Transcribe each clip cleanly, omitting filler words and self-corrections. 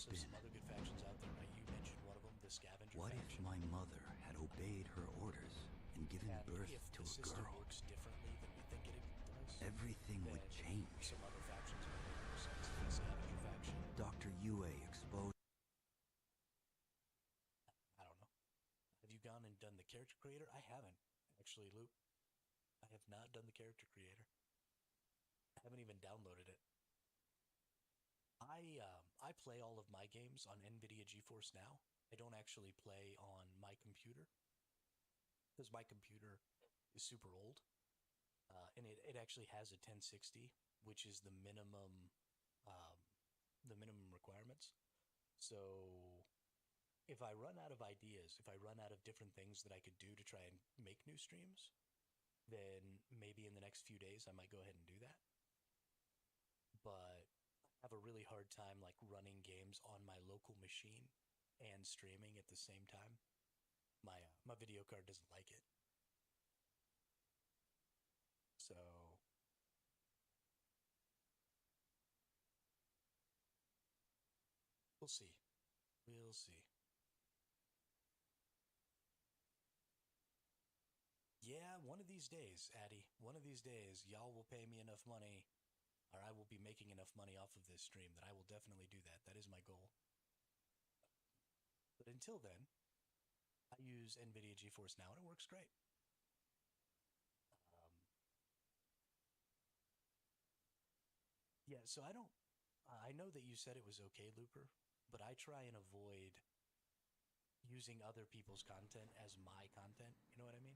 also been. some other good factions out there, right? You mentioned one of them, the scavenger What if faction. my mother had obeyed her orders and given And birth if to the a system girl? works differently than we think it does, Everything then would change. some other factions might make more sense than the scavenger faction. Dr. Yue exposed. I don't know. Have you gone and done the character creator? I haven't, actually, Luke. I have not done the character creator. I haven't even downloaded it. I play all of my games on NVIDIA GeForce Now. I don't actually play on my computer because my computer is super old, and it actually has a 1060, which is um, the minimum requirements. So if I run out of ideas, if I run out of different things that I could do to try and make new streams, then maybe in the next few days I might go ahead and do that. But I have a really hard time like running games on my local machine and streaming at the same time. My video card doesn't like it. So we'll see. We'll see. Yeah, one of these days, Addy, one of these days, y'all will pay me enough money, or I will be making enough money off of this stream that I will definitely do that. That is my goal. But until then, I use NVIDIA GeForce Now, and it works great. Um, yeah, so I don't. I know that you said it was okay, Looper, but I try and avoid using other people's content as my content. You know what I mean?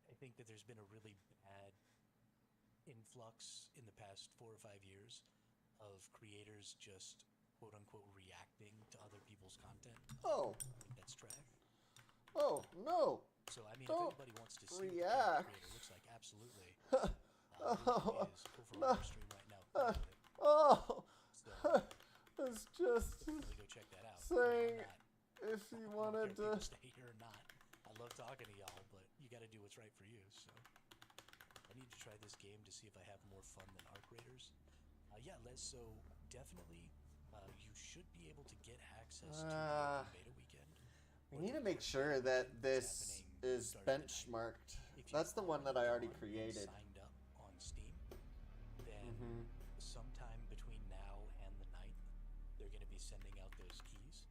I think that there's been a really bad influx in the past 4 or 5 years of creators just quote unquote reacting to other people's content. Oh. I think that's trash. Oh, no. So, I mean, Don't if anybody wants to see react. what the creator looks like, absolutely. Oh, Is over no. on our stream right now. Oh. So, It's just definitely go check that out. saying I'm not, if you I don't care wanted if people to. stay here or not. I love talking to y'all, but you got to do what's right for you. So, I need to try this game to see if I have more fun than Arc Raiders. Yeah, Les, so definitely you should be able to get access to the open beta weekend. We need to make sure that this is benchmarked. That's the one that I already created. Signed up on Steam, then sometime between now and the 9th, they're going to be sending out those keys.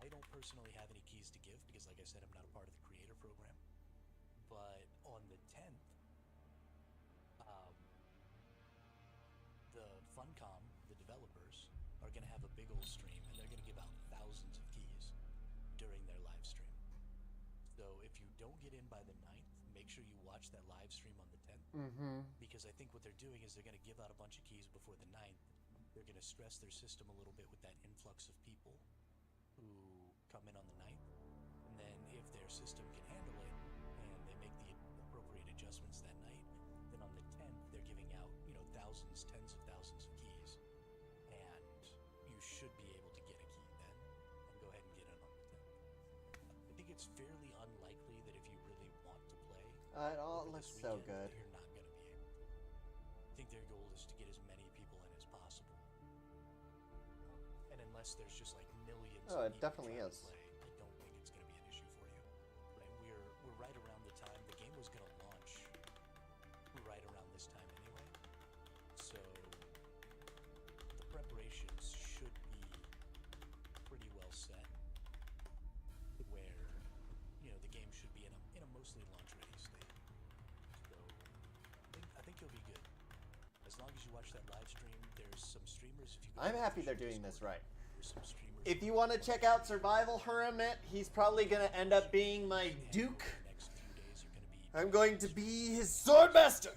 I don't personally have any keys to give because, like I said, I'm not a part of the creator program. But on the 10th, the Funcom, the developers, are going to have a big old stream, and they're going to give out thousands of keys during their live stream. So if you don't get in by the 9th, make sure you watch that live stream on the 10th. Because I think what they're doing is they're going to give out a bunch of keys before the 9th. They're going to stress their system a little bit with that influx of people who come in on the 9th. And then if their system can handle it and they make the appropriate adjustments that night, then on the 10th, they're giving out, thousands, tens of thousands of keys. And you should be able to get a key then and go ahead and get it on the 10th. I think it's fairly unlikely that if you really want to play, It all over looks this so weekend, good. that you're not going to be able to. I think their goal is to get as many people in as possible. And unless there's just like millions Oh, of it people definitely trying to is. play, I don't think it's going to be an issue for you. Right? We're right around the time the game was going to launch. We're right around this time anyway. So the preparations should be pretty well set, where the game should be in a mostly launch ready state. So I think you'll be good. As long as you watch that live stream, there's some streamers. If you go I'm to the happy they're official doing this Discord, right. there's some streamers If who you want to are check out Survival Hermit, he's probably going to end up being my and Duke. over the next few days, you're going to be I'm going to be his Swordmaster.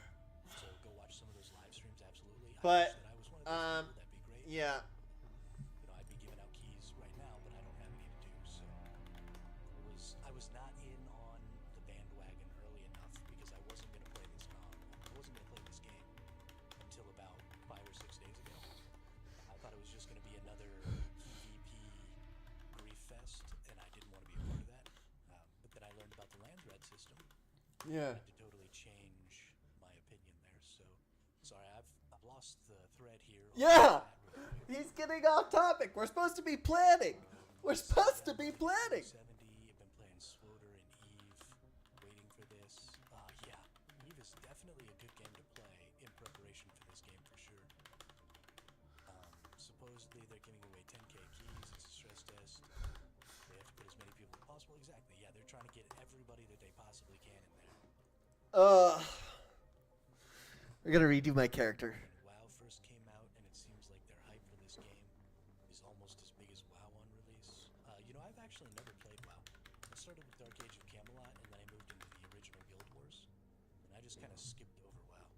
So go watch some of those live streams, absolutely. But, I wish that I was one of those people. That'd be great. Yeah. I'd be giving out keys right now, but I don't have any to do. So I was not in on the bandwagon early enough because I wasn't going to play this I wasn't going to play this game until about 5 or 6 days ago. I thought it was just going to be another PvP grief fest, and I didn't want to be a part of that. But then I learned about the land red system. Yeah. I had to totally change my opinion there. So sorry, I've lost the thread here. Yeah. He's getting off topic. We're supposed to be planning. We're supposed to be planning. 70. I've been playing Swoder and Eve, waiting for this. Yeah, Eve is definitely a good game to play in preparation for this game for sure. Supposedly they're giving away 10k keys. It's a stress test. They have to put as many people as possible. Exactly. Yeah, they're trying to get everybody that they possibly can in there. We're gonna redo my character. When WoW first came out, and it seems like their hype for this game is almost as big as WoW on release. I've actually never played WoW. I started with Dark Age of Camelot, and then I moved into the original Guild Wars, and I just kind of skipped over WoW.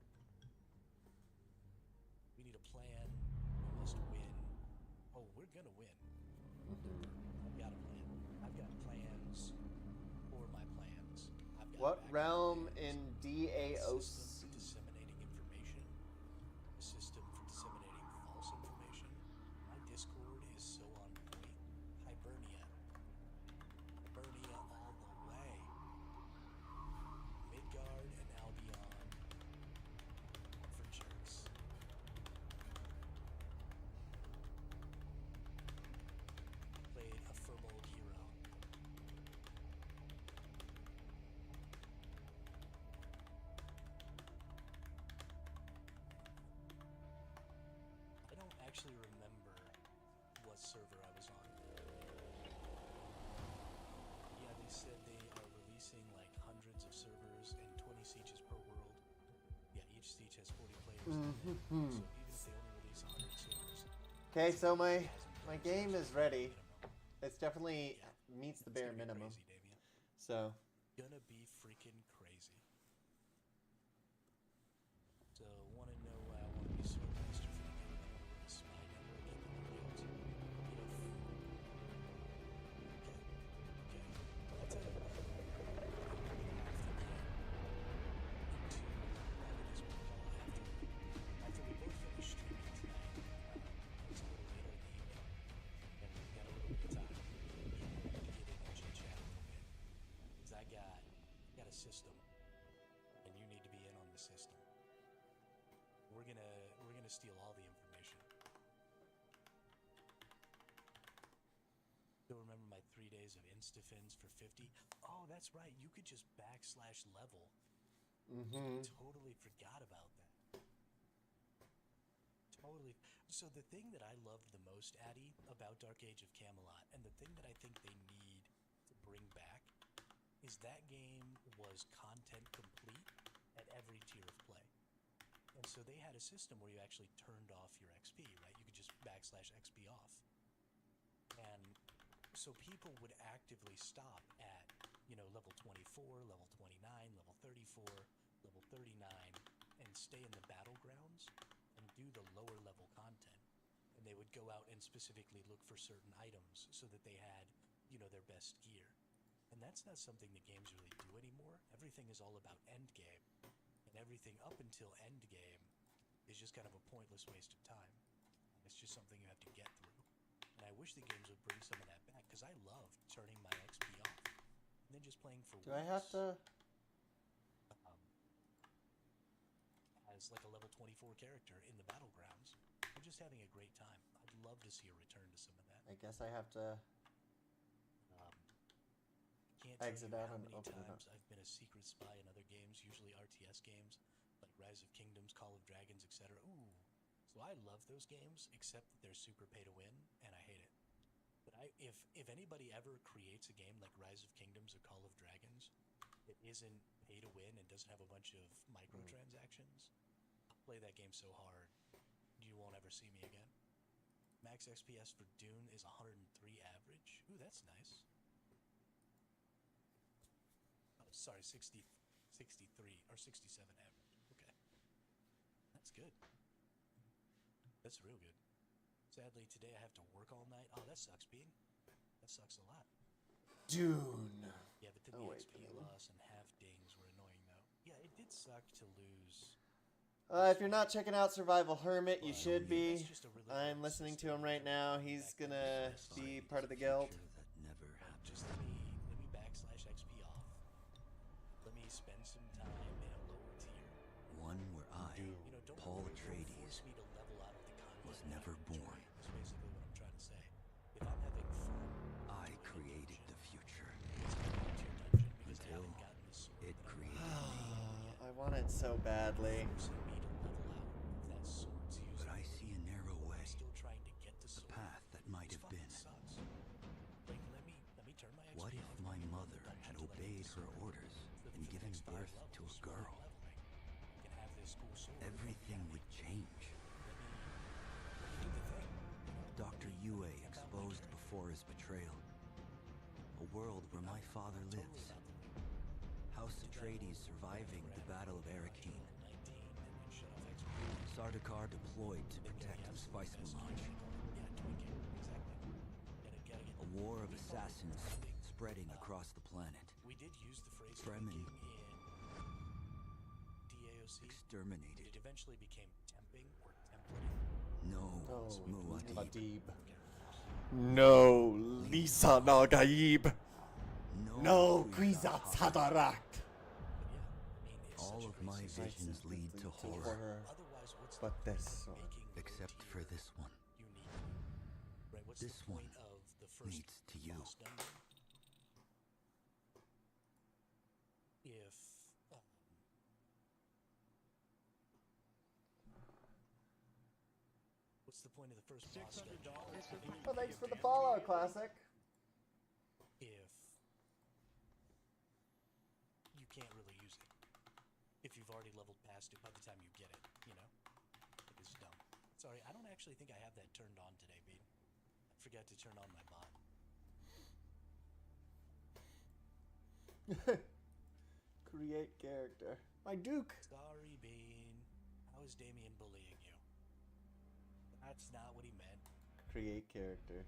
We need a plan. We must win. Oh, we're gonna win. I've got a plan. I've got plans for my plans. I've got What backup realm plans. in System DAOC? for disseminating information. A system for disseminating false information. My Discord is so on point. Hibernia. Hibernia all the way. Midgard and Albion for jerks. Played a Firbolg hero. I don't actually remember what server I was on. Yeah, they said they are releasing like hundreds of servers and 20 sieges per world. Yeah, each siege has 40 players. So even if they only release 100 servers, Okay, so my 1,000 game players is ready. minimum. It's definitely Yeah, meets the it's bare gonna be minimum. crazy, Damien. So Gonna be freaking crazy. So, wanna know why I wanna be Swordmaster for the game? I wanna run a spy network in the world. Okay. I'll tell you what. We're gonna have to get into this protocol after we both finish streaming tonight. It's a little later in the evening, and we've got a little bit of time. Yeah, to get in and chit-chat a little bit. Because I got a system, and you need to be in on the system. We're gonna steal all the information. Still remember my 3 days of instafins for 50? Oh, that's right. You could just /level. Totally forgot about that. Totally. So the thing that I loved the most, Addy, about Dark Age of Camelot, and the thing that I think they need to bring back, is that game was content complete at every tier of play. And so they had a system where you actually turned off your XP, right? You could just /XP off. And so people would actively stop at, level 24, level 29, level 34, level 39, and stay in the battlegrounds and do the lower level content. And they would go out and specifically look for certain items so that they had, their best gear. And that's not something the games really do anymore. Everything is all about endgame. And everything up until endgame is just kind of a pointless waste of time. It's just something you have to get through. And I wish the games would bring some of that back, because I loved turning my XP off and then just playing for do I have to? as like a level 24 character in the battlegrounds. I'm just having a great time. I'd love to see a return to some of that. I guess I have to Can't tell exit you out how and many open it up. times I've been a secret spy in other games, usually RTS games, like Rise of Kingdoms, Call of Dragons, etc. Ooh. So I love those games, except that they're super pay to win, and I hate it. But if anybody ever creates a game like Rise of Kingdoms or Call of Dragons that isn't pay to win and doesn't have a bunch of microtransactions, I'll play that game so hard, you won't ever see me again. Max XPS for Dune is 103 average. Ooh, that's nice. Oh, sorry, 63 or 67 average. Okay. That's good. That's real good. Sadly, today I have to work all night. Oh, that sucks, Bean. That sucks a lot. Dune. Yeah, but then the XP loss and half dings were annoying, though. Yeah, it did suck to lose. If you're not checking out Survival Hermit, you should be. That's just a really I'm good listening to system him right for now. getting He's back to gonna the be best. part of the guild. That never happened. Just let me /XP off. Let me spend some time in a lower tier. One where I, Don't Paul force Atreides, me to level out of the content was that I never enjoy. born. Just want it so badly. Forcing me to level out that sword's using. But I see a narrow way. Still trying to get the A sword. path that might This have been. fucking sucks. Like, let me turn my XP What if off my and go to mother the dungeon had till I get obeyed the her sword, orders so that and for the given next 5 birth to levels, a girl? leveling, I can have this cool sword. Everything would change. Let me do the thing. Dr. Yue exposed before his betrayal. A world where my father lives. House Atreides surviving the Battle of Arrakeen. Sardaukar deployed to protect the spice melange. A war of assassins spreading across the planet. We did use the phrase Fremen in DAOC. exterminated. It eventually became temping or templating. No Muad'Dib. Muad'Dib. No Lisa Nagaib. No Kwisatz Haderach. All of my visions lead to horror, Otherwise, what's But the this point of one. making except low for tier this one. unique? Right, what's This the one point of the first leads to you. boss dungeon if what's the point of the first boss dungeon Well, thanks for the Fallout Classic. if you can't really use it? If you've already leveled past it by the time you get it, you know? It is dumb. Sorry, I don't actually think I have that turned on today, Bean. I forgot to turn on my bot. Create character. My Duke. Sorry, Bean. How is Damien bullying you? That's not what he meant. Create character.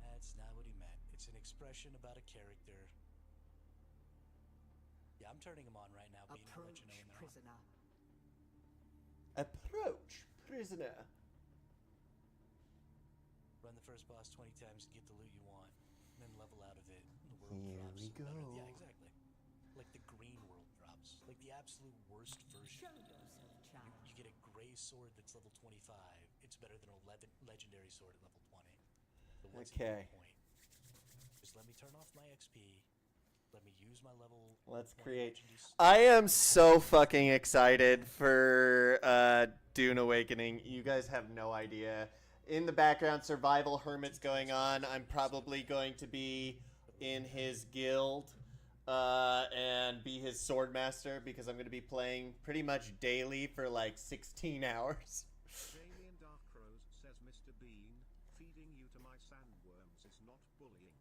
That's not what he meant. It's an expression about a character. Yeah, I'm turning him on right now, Bean. I'll let you know when they're on. Prisoner. Approach, prisoner. Run the first boss 20 times to get the loot you want, and then level out of it. And the world Here drops we better. go. Yeah, exactly. Like the green world drops. Like the absolute worst version. Show yourself, child. You get a gray sword that's level 25. It's better than a legendary sword at level 20. So what's Okay. the point? Just let me turn off my XP. Let me use my level. Let's 20 create. legendaries. I am so fucking excited for Dune Awakening. You guys have no idea. In the background, Survival Hermit's going on. I'm probably going to be in his guild and be his sword master because I'm going to be playing pretty much daily for like 16 hours. Damien Darkrose says, Mr. Bean, feeding you to my sandworms is not bullying.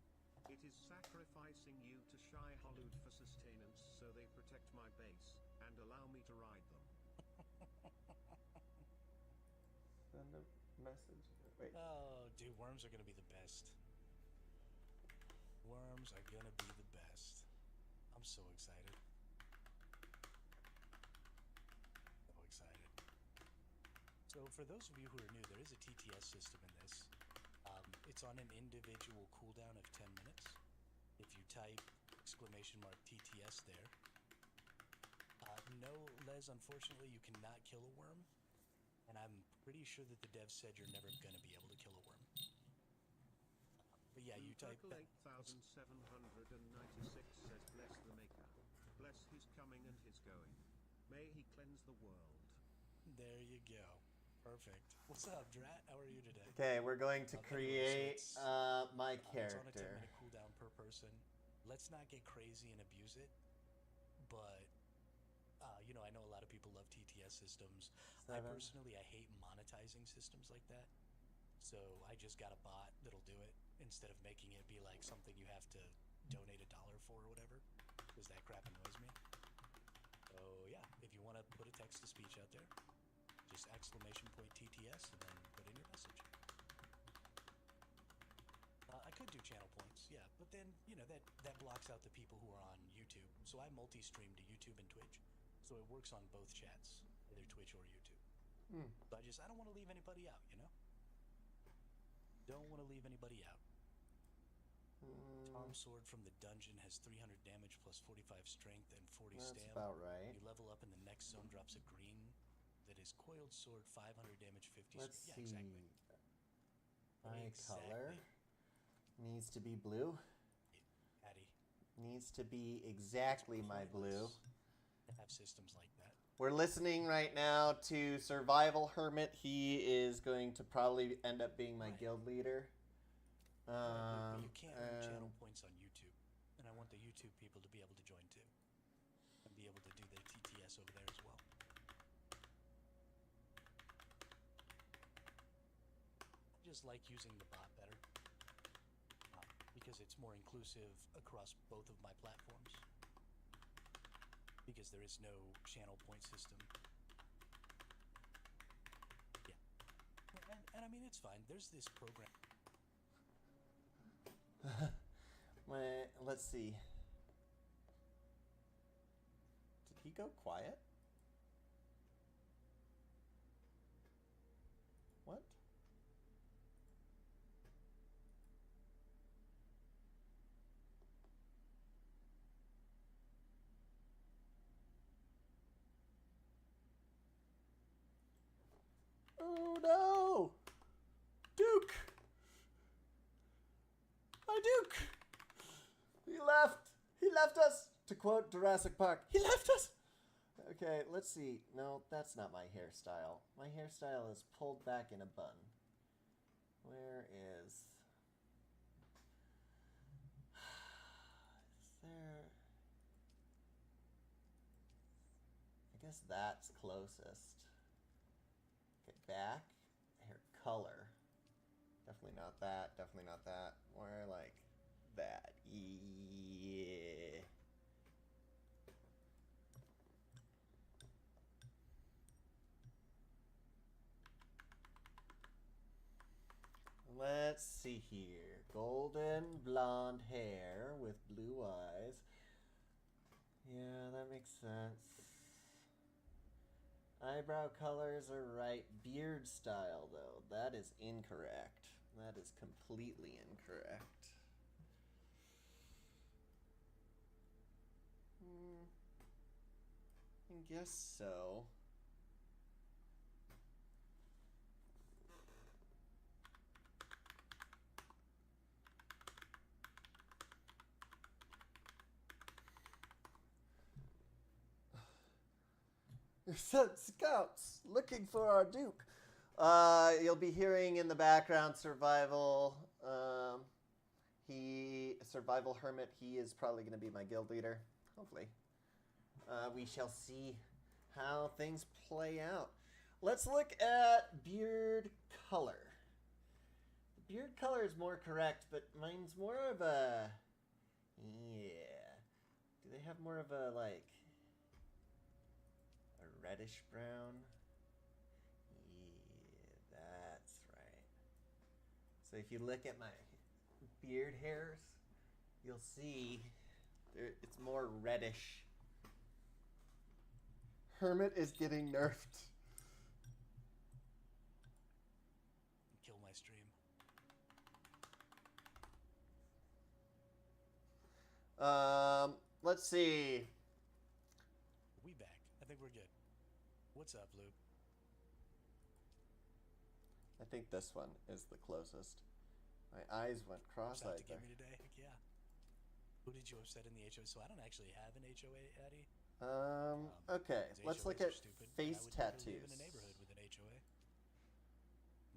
It is sacrificing you to Shai Hulud for sustenance so they protect my base and allow me to ride them. Send a message. Wait. Oh, dude, worms are gonna be the best. Worms are gonna be the best. I'm so excited. So excited. So, for those of you who are new, there is a TTS system in this. It's on an individual cooldown of 10 minutes. If you type !TTS there. No, Les, unfortunately, you cannot kill a worm. And I'm pretty sure that the devs said you're never going to be able to kill a worm. But yeah, you type... Total 8796 says, bless the maker. Bless his coming and his going. May he cleanse the world. There you go. Perfect. What's up, Drat? How are you today? Okay, we're going to create Anyways, so my It's on a character. 10-minute cooldown per person. Let's not get crazy and abuse it. But, you know, I know a lot of people love TTS systems. I 7. personally, I hate monetizing systems like that. So I just got a bot that'll do it instead of making it be like something you have to donate $1 for or whatever. Because that crap annoys me. So yeah, if you want to put a text-to-speech out there, just !TTS and then put in your message. I could do channel points, yeah, but then, you know, that blocks out the people who are on YouTube. So I multi-stream to YouTube and Twitch, so it works on both chats, either Twitch or YouTube. So I don't want to leave anybody out, you know? Don't want to leave anybody out. Tom's sword from the dungeon has 300 damage plus 45 strength and 40 That's stamina. about right. You level up and the next zone drops a green that is coiled sword, 500 damage, 50 Let's yeah, see. exactly. My color Exactly. needs to be blue. Patty. Needs to be exactly my blue. To have systems like that. We're listening right now to Survival Hermit. He is going to probably end up being my guild leader. But you can't earn channel points on YouTube, and I want the YouTube people to be able to join too, and be able to do their TTS over there as well. I just like using the bot better, because it's more inclusive across both of my platforms, because there is no channel point system. Yeah, and I mean, it's fine. There's this program. Let's see. Did he go quiet? What? Oh no! Duke! My Duke! He left! He left us! To quote Jurassic Park, he left us! Okay, let's see. No, that's not my hairstyle. My hairstyle is pulled back in a bun. Where is... Is there... I guess that's closest. Okay, back. Hair color. Definitely not that. Definitely not that. More like that. Yeah. Let's see here. Golden blonde hair with blue eyes. Yeah, that makes sense. Eyebrow colors are right. Beard style, though. That is incorrect. That is completely incorrect. I guess so. Sent scouts looking for our Duke. You'll be hearing in the background Survival. Survival Hermit. He is probably going to be my guild leader. Hopefully. We shall see how things play out. Let's look at beard color. The beard color is more correct, but mine's more of a... Yeah. Do they have more of a, like... a reddish brown? Yeah, that's right. So if you look at my beard hairs, you'll see it's more reddish. Hermit is getting nerfed. Kill my stream. Let's see. We back. I think we're good. What's up, Luke? I think this one is the closest. My eyes went cross-eyed To there. get me today? Heck yeah. Who did you upset in the HOA? So I don't actually have an HOA, Addy. Okay, let's look at face I would never tattoos. live in a neighborhood with an HOA.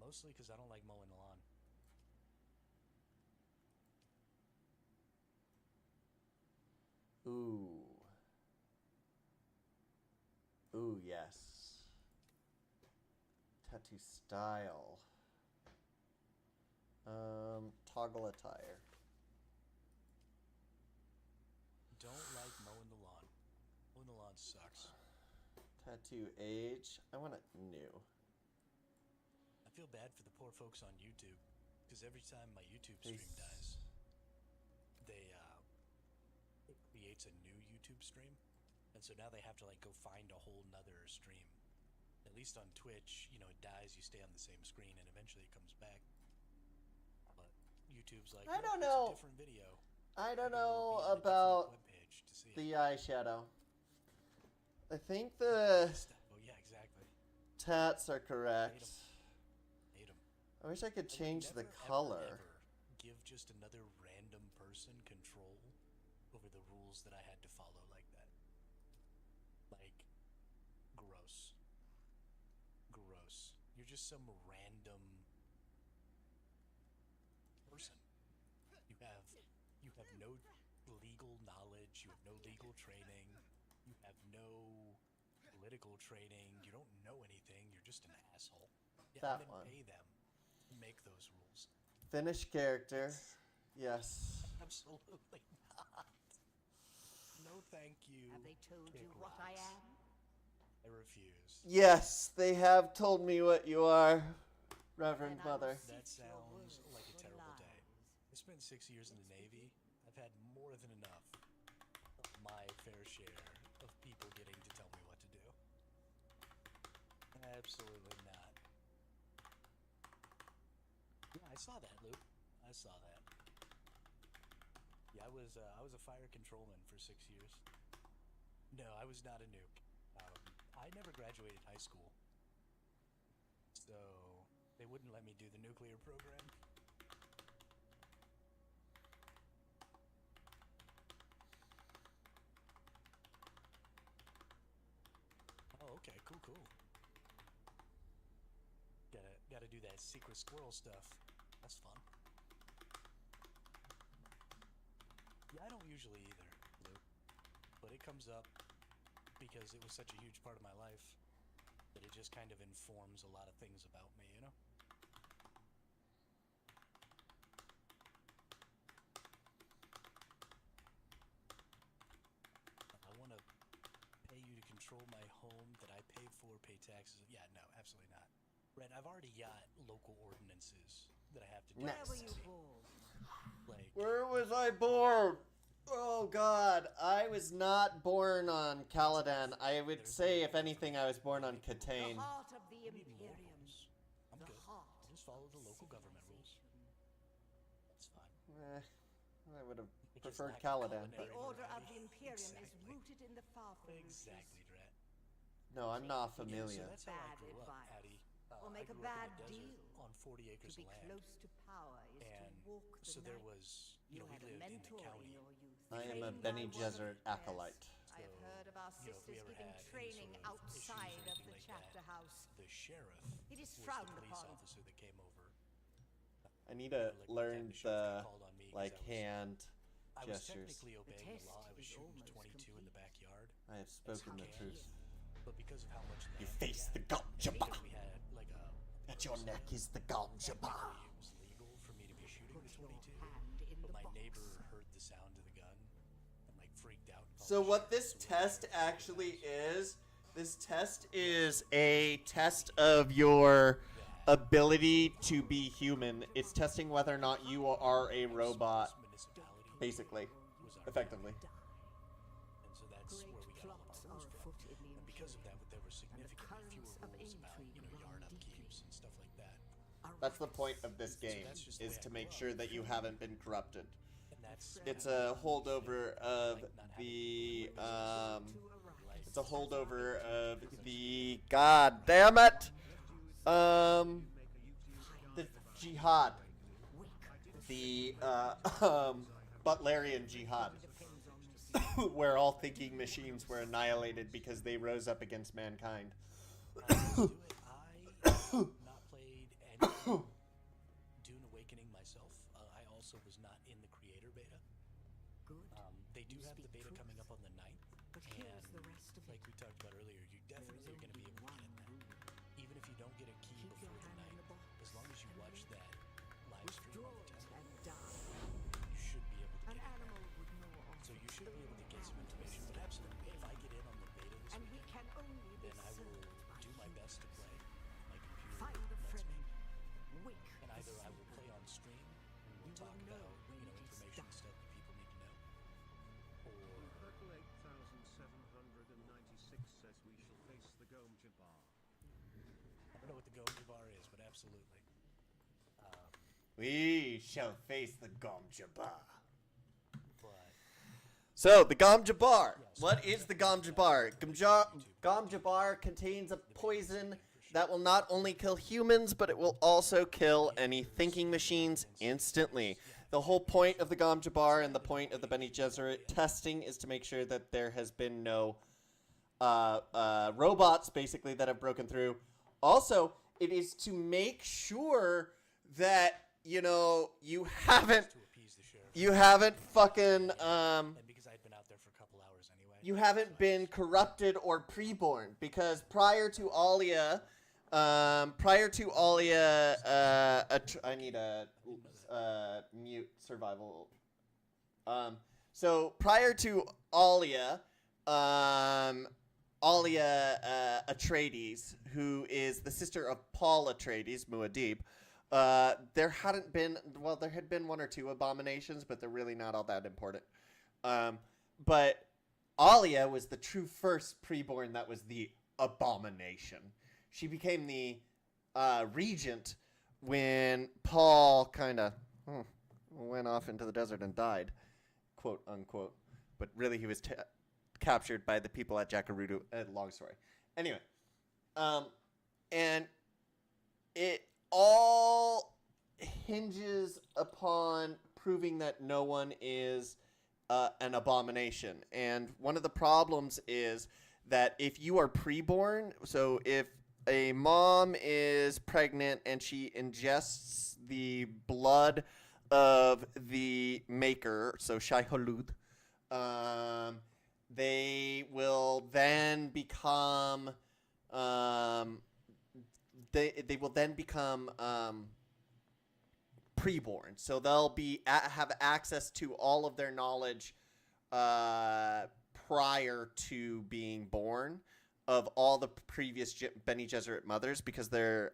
Mostly because I don't like mowing the lawn. Ooh. Ooh, yes. Tattoo style. Toggle attire. Don't like mowing the lawn. Mowing the lawn sucks. Tattoo age. I want it new. I feel bad for the poor folks on YouTube, because every time my YouTube stream Face. dies, it creates a new YouTube stream, and so now they have to like go find a whole nother stream. At least on Twitch, you know, it dies, you stay on the same screen, and eventually it comes back. But YouTube's like, I don't "It's know. a different video." I don't Maybe know we'll be on a different about webpage to see it. the eyeshadow. I think the Oh yeah, exactly. tats are correct. Hate 'em. I wish I could I would change the never, color. ever give just another random person control over the rules that I had to follow like that. Like, gross. Gross. You're just some random person. You have no legal knowledge, you have no legal training, you have no political training, you don't know anything, you're just an asshole. Yeah, That and then one. pay them to make those rules. Finished character. Yes. Absolutely not. No thank you. Have they told Kick you what I rocks. am? I refuse. Yes, they have told me what you are, Reverend Then I will Mother. sift That your sounds words like a for terrible day. lies. I spent 6 years in the Navy. I've had more than enough of my fair share of people getting to tell me what to do. Absolutely not. Yeah, I saw that, Luke. I saw that. Yeah, I was a fire controlman for 6 years. No, I was not a nuke. I never graduated high school, so they wouldn't let me do the nuclear program. Oh, okay, cool. Gotta do that secret squirrel stuff. That's fun. Yeah, I don't usually either, Luke. But it comes up because it was such a huge part of my life that it just kind of informs a lot of things about me, you know? I want to pay you to control my home that I pay for, pay taxes. Yeah, no, absolutely not. Red, I've already got local ordinances that I have to do. Nice. Where were you born? Like, Where was I born? Oh God, I was not born on Caladan. I would say, if anything, I was born on The Catane. heart of the I need more Imperium. rules. I'm The good. heart I'll just follow the local government rules. civilization. That's fine. I would have It just preferred lacks Caladan, The but culinary order of variety. the Imperium Exactly. is rooted in the Farfel Exactly, Drat. no, I'm not Yeah, so familiar. that's how I Bad grew up, advice. Addie. Or I make a grew up bad in the desert deal. on 40 To acres be of land. close to power is And to walk the so there night. was, You we had a lived in the mentor in county. your youth. I am a trained Bene by one of Gesserit the best. acolyte. I have heard of our You know, if we sisters ever giving had any training sort of issues or outside of anything the like chapter that, house. the sheriff It is was the frowned police upon. officer that came over. I need You to know, like one time learn the sheriff the got called on me 'cause like I was- hand I was gestures. technically obeying the test law. I was is shooting almost 22 in the complete. backyard. I have spoken the Okay. truth. But because of how much land You we face had, the ganja and bar. because we had like a At your neck is the ganja bar. technically it was legal for me to be shooting Put the your 22, hand in but the my box. neighbor heard the sound of the gun and like freaked out. And called So the what sheriff, this so we test went to the actually house. is, this test is a test of your ability to be human. It's testing whether or not you are a robot, Municipality basically, was our effectively. county, and so that's Great where we got all of plots our are rules from. afoot in the And because of that, there were significantly currents fewer of rules about, intrigue yard run deeply. upkeeps and stuff like that. That's the point of this game, that's just the is way I to grew make up. sure that you haven't been corrupted. And that's It's kind a of holdover of like not having the, to arrive. it's a holdover of the, god damn it, the jihad. The, Butlerian jihad. Where all thinking machines were annihilated because they rose up against mankind. let's do it. I not played any Dune Awakening myself. I also was not in the creator beta. Good. They do You have the speak beta truth. coming up on the 9th. But here's and the rest of like it. we talked about earlier, you definitely are going to be able to get in that. Even if you don't get a key Keep your before the hand in 9th, the box as long as you and watch wait. that live stream Withdraw on the it 10th, and die. you should be able to An get in. animal would know of So you should the be able to get some hand information. But absolutely, if I get in on the beta this and we weekend, can only be then I will served by do my you. best to play. My computer Find the lets friend. me. Wake And the either I will sleeper. play on stream and we'll You talk will know about, when it is information and done. stuff that people need to know. Or Purple 8796 says we shall face the Gomja bar. I don't know what the Goji bar is, but absolutely. We shall face the Gomja bar. But So, the Gomja bar. Yes. What is the Gomja bar? Gomja bar contains a poison that will not only kill humans, but it will also kill any thinking machines instantly. The whole point of the Gom Jabbar and the point of the Bene Gesserit testing is to make sure that there has been no robots, basically, that have broken through. Also, it is to make sure that, you know, you haven't fucking, And because I'd been out there for a couple hours anyway. you haven't been corrupted or preborn, because prior to Alia, I need a mute survival. So prior to Alia, Atreides, who is the sister of Paul Atreides, Muad'Dib, there had been one or two abominations, but they're really not all that important. But Alia was the true first preborn that was the abomination. She became the regent when Paul kind of went off into the desert and died, quote unquote. But really, he was captured by the people at Jakarudu. Long story. Anyway, and it all hinges upon proving that no one is an abomination. And one of the problems is that if you are preborn, so if a mom is pregnant and she ingests the blood of the maker, so Shai Hulud, they will then become they will then become preborn. So they'll be have access to all of their knowledge prior to being born of all the previous Bene Gesserit mothers, because their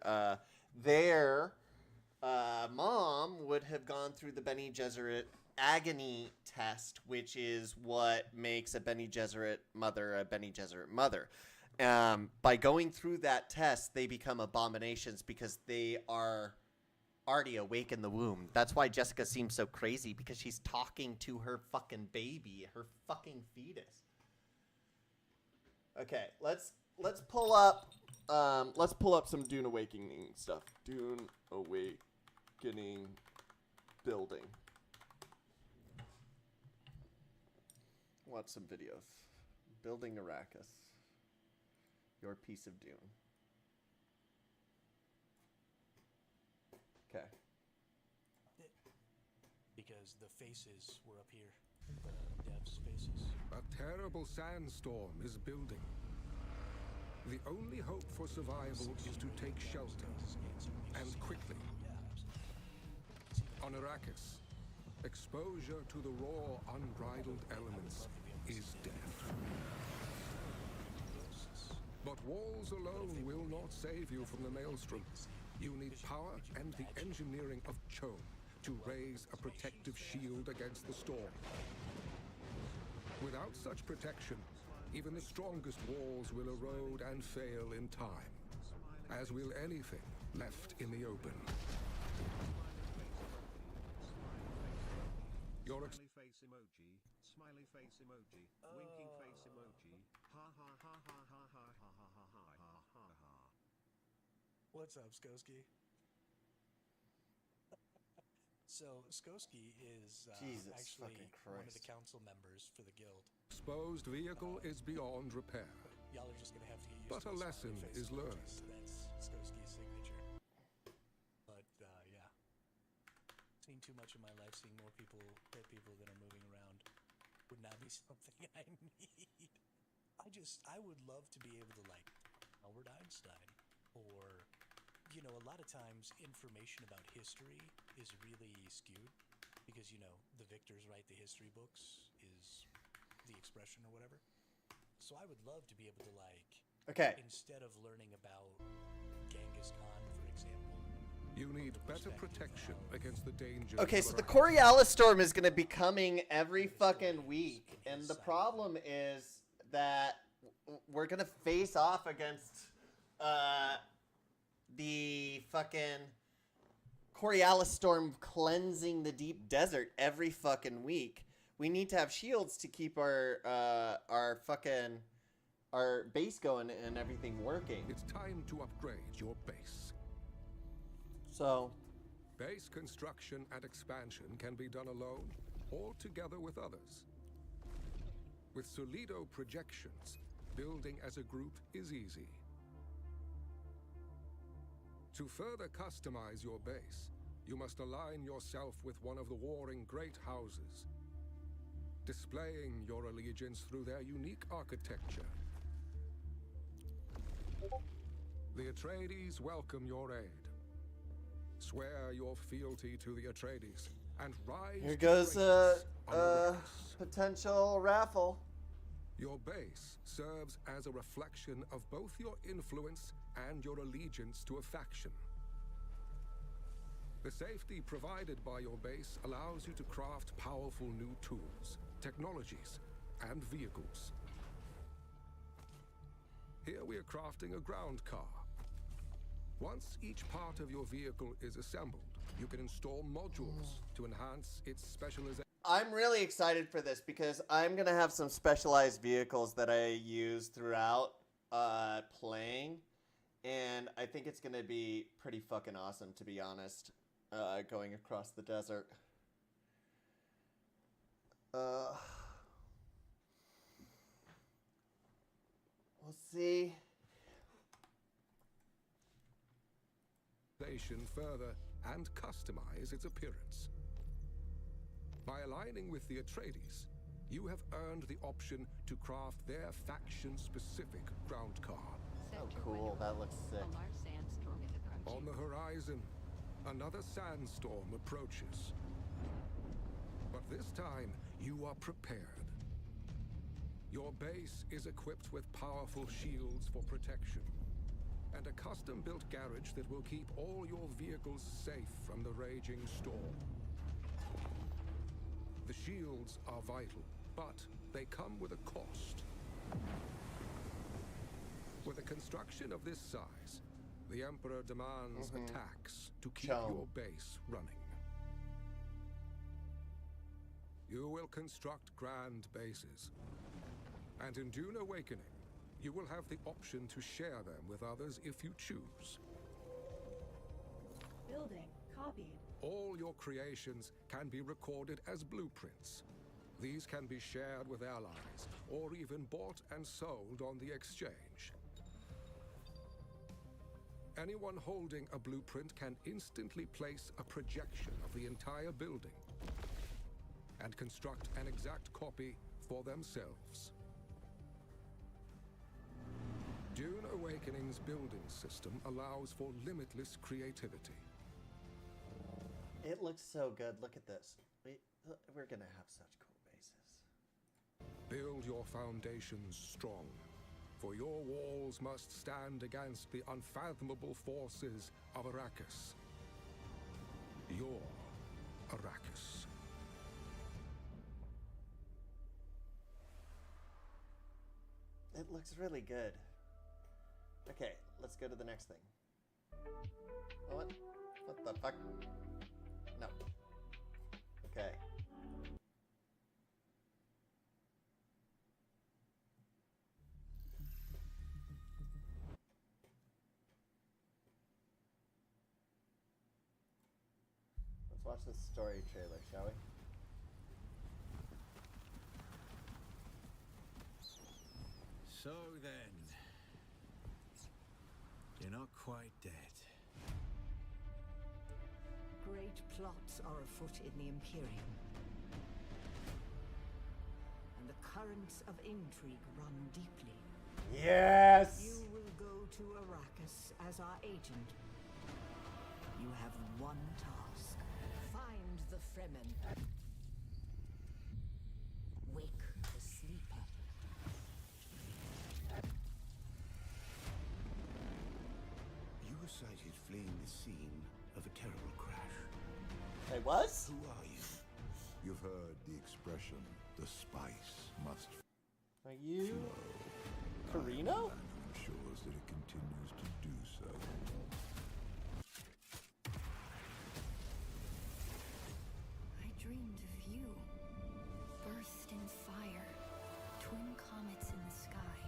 mom would have gone through the Bene Gesserit agony test, which is what makes a Bene Gesserit mother a Bene Gesserit mother. By going through that test, they become abominations because they are already awake in the womb. That's why Jessica seems so crazy, because she's talking to her fucking baby, her fucking fetus. Okay, let's pull up some Dune Awakening stuff. Dune Awakening building. Watch some videos. Building Arrakis. Your piece of Dune. Okay. Because the faces were up here. The devs' faces. A terrible sandstorm is building. The only hope for survival is to take shelter, and quickly. On Arrakis, exposure to the raw, unbridled elements is death. But walls alone will not save you from the maelstrom. You need power and the engineering of Cho to raise a protective shield against the storm. Without such protection, even the strongest walls will erode and fail in time, as will anything left in the open. Your Smiley face emoji, winking face emoji, ha ha ha ha ha ha ha ha ha ha ha ha. What's up, Skoski? So, Skoski is Jesus actually fucking one of the Christ. council members for the guild. exposed vehicle is beyond repair. Y'all are just gonna have to get used But to a the lesson smiley face is emojis. learned. That's Skoski's signature. But, yeah. Seen too much in my life, seeing more people hurt people that are moving around would not be something I need. I would love to be able to, like, Albert Einstein, or, you know, a lot of times information about history is really skewed because, you know, the victors write the history books is the expression or whatever. So I would love to be able to, like, Okay. instead of learning about Genghis Khan, for example. You need better protection against the dangers. Okay, of so the Arrakis. Coriolis storm is going to be coming every fucking week, and the problem is that we're going to face off against the fucking Coriolis storm cleansing the deep desert every fucking week. We need to have shields to keep our fucking our base going and everything working. It's time to upgrade your base. So, Base construction and expansion can be done alone or together with others. With Solido projections, building as a group is easy. To further customize your base, you must align yourself with one of the warring great houses, displaying your allegiance through their unique architecture. The Atreides welcome your aid. Swear your fealty to the Atreides and rise here to goes greatness on Arrakis. potential raffle. Your base serves as a reflection of both your influence and your allegiance to a faction. The safety provided by your base allows you to craft powerful new tools, technologies, and vehicles. Here we are crafting a ground car. Once each part of your vehicle is assembled, you can install modules to enhance its specialization. I'm really excited for this because I'm going to have some specialized vehicles that I use throughout playing. And I think it's going to be pretty fucking awesome, to be honest, going across the desert. We'll see. Further and customize its appearance. By aligning with the Atreides, you have earned the option to craft their faction-specific ground car. Oh, cool. That looks sick. Sandstorm is approaching. On the horizon, another sandstorm approaches. But this time, you are prepared. Your base is equipped with powerful shields for protection, and a custom-built garage that will keep all your vehicles safe from the raging storm. The shields are vital, but they come with a cost. With a construction of this size, the Emperor demands a tax to keep your base running. You will construct grand bases, and in Dune Awakening, you will have the option to share them with others if you choose. Building. Copied. All your creations can be recorded as blueprints. These can be shared with allies, or even bought and sold on the exchange. Anyone holding a blueprint can instantly place a projection of the entire building and construct an exact copy for themselves. Dune Awakening's building system allows for limitless creativity. It looks so good. Look at this. We're going to have such cool bases. Build your foundations strong, for your walls must stand against the unfathomable forces of Arrakis. Your Arrakis. It looks really good. Okay, let's go to the next thing. What? What the fuck? No. Okay. Let's watch this story trailer, shall we? So then, you're not quite dead. Great plots are afoot in the Imperium. And the currents of intrigue run deeply. Yes! You will go to Arrakis as our agent. You have one task. Find the Fremen. Wake the sleeper. You were sighted fleeing the scene of a terrible crash. I was? Who are you? You've heard the expression, the spice must Are you flow. Carino? And ensures that it continues to do so. I dreamed of you. Burst in fire. Twin comets in the sky.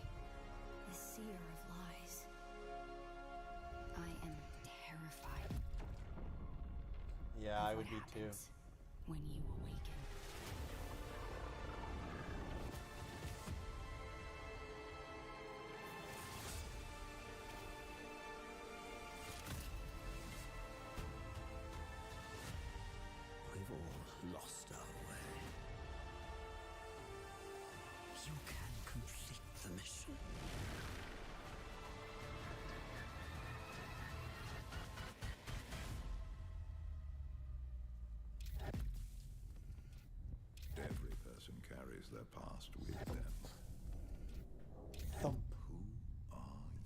I what would be too. happens when you awaken. We've all lost our way. You can complete the mission. Every person carries their past with them. Thump. Who are you?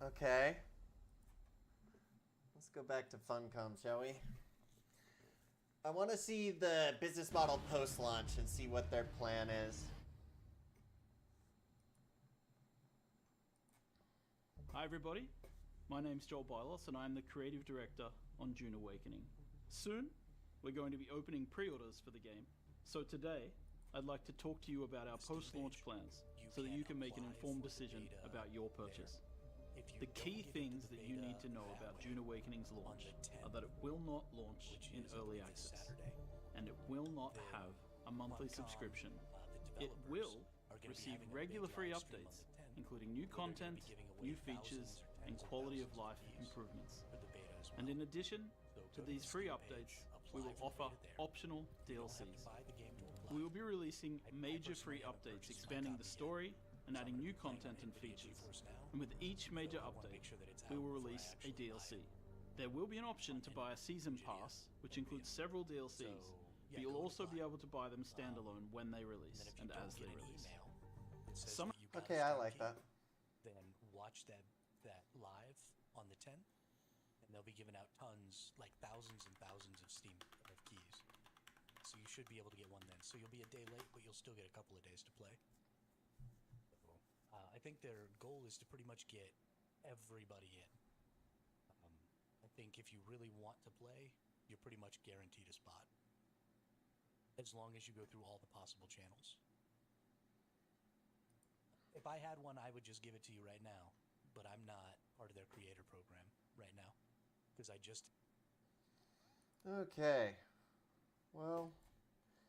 Okay. Let's go back to Funcom, shall we? I want to see the business model post-launch and see what their plan is. Hi everybody, my name's Joel Bylos and I'm the creative director on Dune Awakening. Soon, we're going to be opening pre-orders for the game. So today, I'd like to talk to you about our post-launch plans so that you can make an informed decision about your purchase. The key things that you need to know about Dune Awakening's launch are that it will not launch in early access, and it will not have a monthly subscription. It will receive regular free updates, including new content, new features, and quality of life improvements. And in addition to these free updates, we will offer optional DLCs. We will be releasing major free updates expanding the story and adding new content and features. And with each major update, we will release a DLC. There will be an option to buy a season pass, which includes several DLCs, but you'll also be able to buy them standalone when they release and as they release. Okay, I like that. Then watch that live on the 10th, and they'll be giving out tons, like thousands and thousands of Steam of keys. So you should be able to get one then. So you'll be a day late, but you'll still get a couple of days to play. I think their goal is to pretty much get everybody in. I think if you really want to play, you're pretty much guaranteed a spot. As long as you go through all the possible channels. If I had one, I would just give it to you right now. But I'm not part of their creator program right now. Because I just... Okay. Well...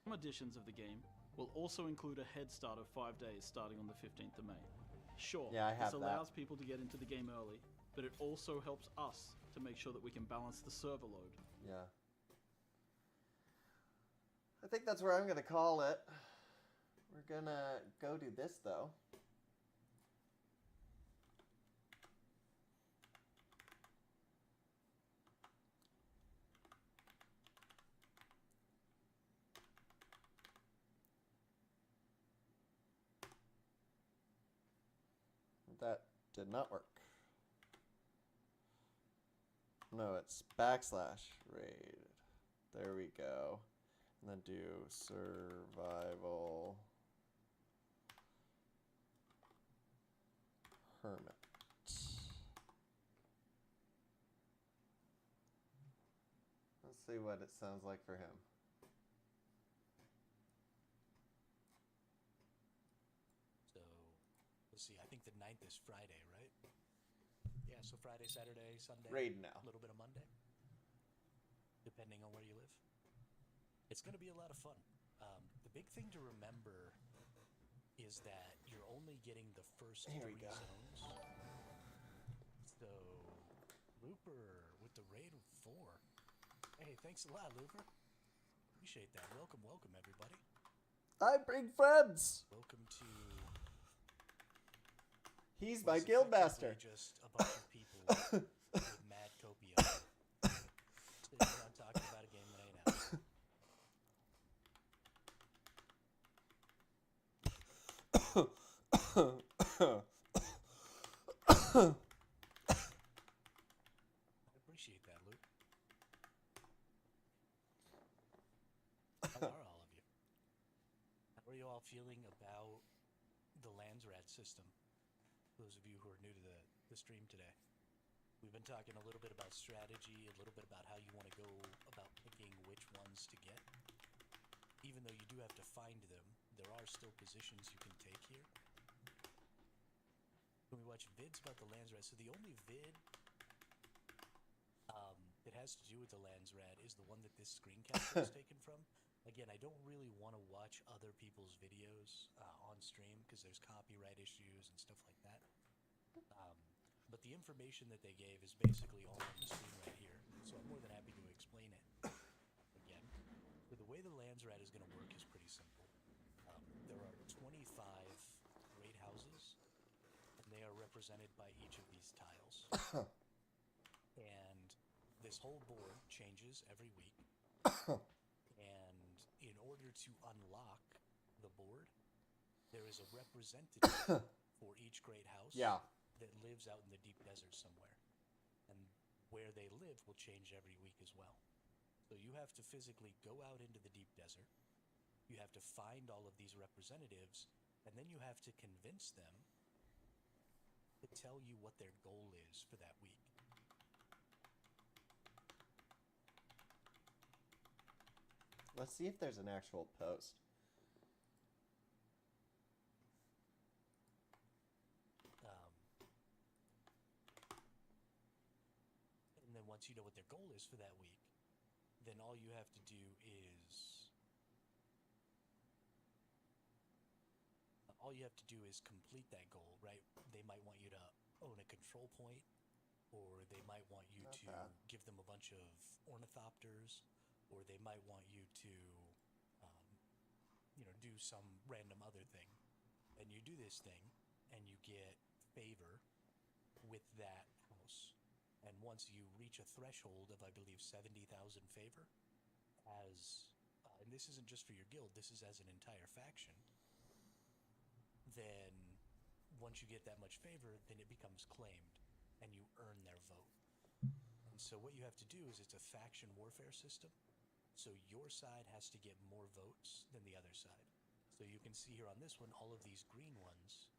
Some editions of the game will also include a head start of 5 days starting on the 15th of May. Sure, yeah, I have this allows people to get into the game early, but it also helps us to make sure that we can balance the server load. Yeah. I think that's where I'm going to call it. We're going to go do this, though. That did not work. No, it's /raid. There we go. And then do survival hermit. Let's see what it sounds like for him. See, I think the 9th is Friday, right? Yeah, so Friday, Saturday, Sunday. Raid now. A little bit of Monday. Depending on where you live. It's going to be a lot of fun. The big thing to remember is that you're only getting the first 3 zones. So, Looper with the raid of 4. Hey, thanks a lot, Looper. Appreciate that. Welcome, welcome, everybody. I bring friends! Welcome to... He's my guild master. Just a bunch of people with mad copium sitting around talking about a game that ain't out. I appreciate that, Luke. How are all of you? How are you all feeling about the Rad system. Those of you who are new to the stream today. We've been talking a little bit about strategy, a little bit about how you want to go about picking which ones to get. Even though you do have to find them, there are still positions you can take here. When we watch vids about the Landsrad, so the only vid that has to do with the Landsrad is the one that this screen capture is taken from. Again, I don't really want to watch other people's videos on stream because there's copyright issues and stuff like that. But the information that they gave is basically all on the screen right here, so I'm more than happy to explain it again. So the way the Landsrad is going to work is pretty simple. There are 25 great houses, and they are represented by each of these tiles. And this whole board changes every week. And in order to unlock the board, there is a representative for each great house that lives out in the deep desert somewhere. And where they live will change every week as well. So you have to physically go out into the deep desert. You have to find all of these representatives, and then you have to convince them to tell you what their goal is for that week. Let's see if there's an actual post. And then once you know what their goal is for that week, then all you have to do is complete that goal, right? They might want you to own a control point, or they might want you to give them a bunch of ornithopters, or they might want you to do some random other thing. And you do this thing, and you get favor with that house. And once you reach a threshold of, I believe, 70,000 favor, and this isn't just for your guild, this is as an entire faction, then once you get that much favor, then it becomes claimed, and you earn their vote. And so what you have to do is, it's a faction warfare system, so your side has to get more votes than the other side. So you can see here on this one, all of these green ones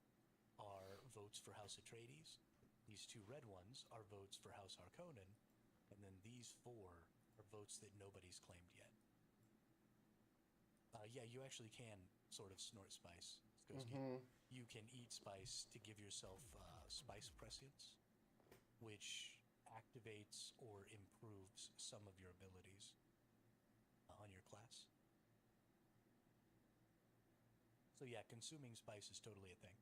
are votes for House Atreides. These two red ones are votes for House Harkonnen, and then these 4 are votes that nobody's claimed yet. Yeah, you actually can sort of snort spice, Skoski. You can eat spice to give yourself spice prescience, which activates or improves some of your abilities on your class. So yeah, consuming spice is totally a thing.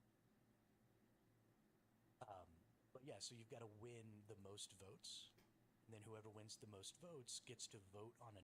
But yeah, so you've got to win the most votes, and then whoever wins the most votes gets to vote on a